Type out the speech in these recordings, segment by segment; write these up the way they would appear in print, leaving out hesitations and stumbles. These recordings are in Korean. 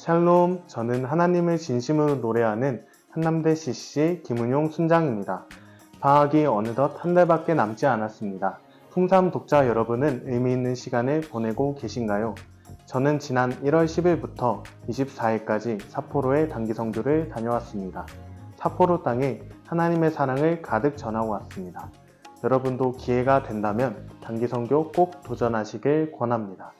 샬롬, 저는 하나님을 진심으로 노래하는 한남대 CC 김은용 순장입니다. 방학이 어느덧 한 달밖에 남지 않았습니다. 풍삼 독자 여러분은 의미 있는 시간을 보내고 계신가요? 저는 지난 1월 10일부터 24일까지 삿포로에 단기 선교를 다녀왔습니다. 삿포로 땅에 하나님의 사랑을 가득 전하고 왔습니다. 여러분도 기회가 된다면 단기 선교 꼭 도전하시길 권합니다.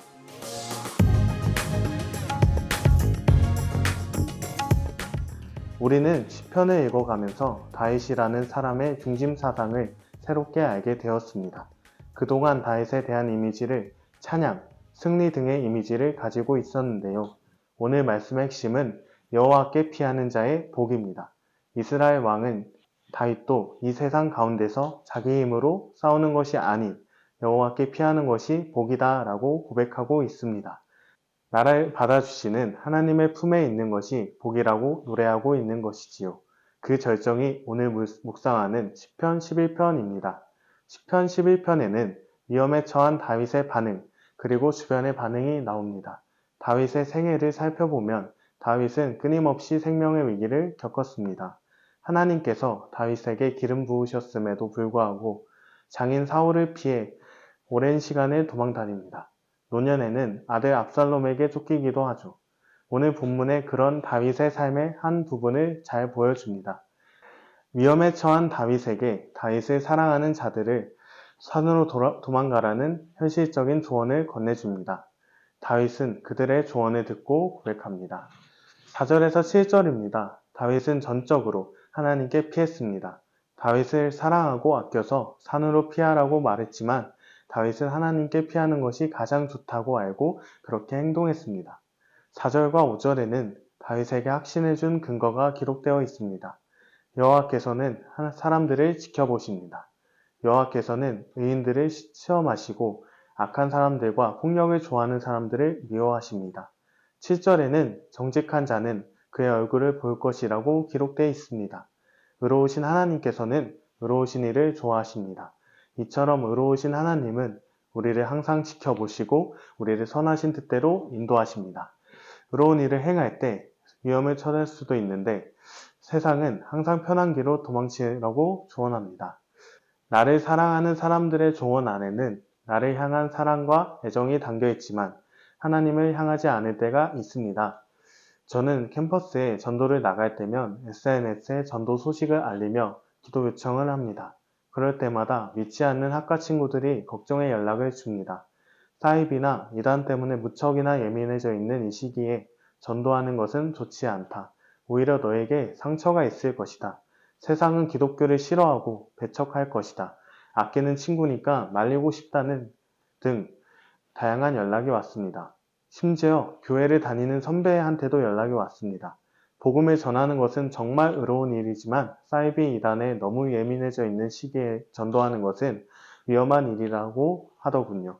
우리는 시편을 읽어가면서 다윗이라는 사람의 중심 사상을 새롭게 알게 되었습니다. 그동안 다윗에 대한 이미지를 찬양, 승리 등의 이미지를 가지고 있었는데요. 오늘 말씀의 핵심은 여호와께 피하는 자의 복입니다. 이스라엘 왕은 다윗도 이 세상 가운데서 자기 힘으로 싸우는 것이 아닌 여호와께 피하는 것이 복이다 라고 고백하고 있습니다. 나를 받아주시는 하나님의 품에 있는 것이 복이라고 노래하고 있는 것이지요. 그 절정이 오늘 묵상하는 시편 11편입니다. 시편 11편에는 위험에 처한 다윗의 반응, 그리고 주변의 반응이 나옵니다. 다윗의 생애를 살펴보면 다윗은 끊임없이 생명의 위기를 겪었습니다. 하나님께서 다윗에게 기름 부으셨음에도 불구하고 장인 사울을 피해 오랜 시간을 도망다닙니다. 노년에는 아들 압살롬에게 쫓기기도 하죠. 오늘 본문의 그런 다윗의 삶의 한 부분을 잘 보여줍니다. 위험에 처한 다윗에게 다윗을 사랑하는 자들을 산으로 도망가라는 현실적인 조언을 건네줍니다. 다윗은 그들의 조언을 듣고 고백합니다. 4절에서 7절입니다. 다윗은 전적으로 하나님께 피했습니다. 다윗을 사랑하고 아껴서 산으로 피하라고 말했지만 다윗은 하나님께 피하는 것이 가장 좋다고 알고 그렇게 행동했습니다. 4절과 5절에는 다윗에게 확신을 준 근거가 기록되어 있습니다. 여호와께서는 사람들을 지켜보십니다. 여호와께서는 의인들을 시험하시고 악한 사람들과 폭력을 좋아하는 사람들을 미워하십니다. 7절에는 정직한 자는 그의 얼굴을 볼 것이라고 기록되어 있습니다. 의로우신 하나님께서는 의로우신 이를 좋아하십니다. 이처럼 의로우신 하나님은 우리를 항상 지켜보시고 우리를 선하신 뜻대로 인도하십니다. 의로운 일을 행할 때 위험을 처할 수도 있는데 세상은 항상 편한 길로 도망치라고 조언합니다. 나를 사랑하는 사람들의 조언 안에는 나를 향한 사랑과 애정이 담겨 있지만 하나님을 향하지 않을 때가 있습니다. 저는 캠퍼스에 전도를 나갈 때면 SNS에 전도 소식을 알리며 기도 요청을 합니다. 그럴 때마다 믿지 않는 학과 친구들이 걱정의 연락을 줍니다. 사이비나 이단 때문에 무척이나 예민해져 있는 이 시기에 전도하는 것은 좋지 않다. 오히려 너에게 상처가 있을 것이다. 세상은 기독교를 싫어하고 배척할 것이다. 아끼는 친구니까 말리고 싶다는 등 다양한 연락이 왔습니다. 심지어 교회를 다니는 선배한테도 연락이 왔습니다. 복음을 전하는 것은 정말 의로운 일이지만 사이비 이단에 너무 예민해져 있는 시기에 전도하는 것은 위험한 일이라고 하더군요.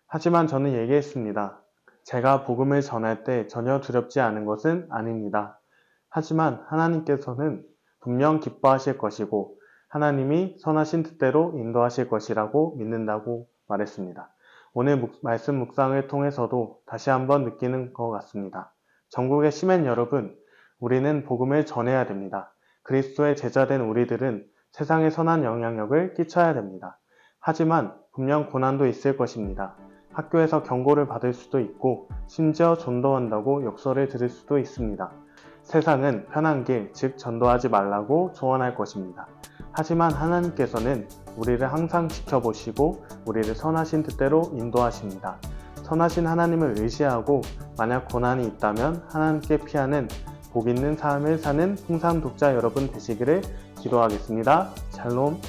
하지만 저는 얘기했습니다. 제가 복음을 전할 때 전혀 두렵지 않은 것은 아닙니다. 하지만 하나님께서는 분명 기뻐하실 것이고 하나님이 선하신 뜻대로 인도하실 것이라고 믿는다고 말했습니다. 오늘 말씀 묵상을 통해서도 다시 한번 느끼는 것 같습니다. 전국의 시민 여러분, 우리는 복음을 전해야 됩니다. 그리스도의 제자된 우리들은 세상에 선한 영향력을 끼쳐야 됩니다. 하지만 분명 고난도 있을 것입니다. 학교에서 경고를 받을 수도 있고 심지어 전도한다고 욕설을 들을 수도 있습니다. 세상은 편한 길, 즉 전도하지 말라고 조언할 것입니다. 하지만 하나님께서는 우리를 항상 지켜보시고 우리를 선하신 뜻대로 인도하십니다. 선하신 하나님을 의지하고 만약 고난이 있다면 하나님께 피하는 복 있는 삶을 사는 풍삼 독자 여러분 되시기를 기도하겠습니다. 샬롬.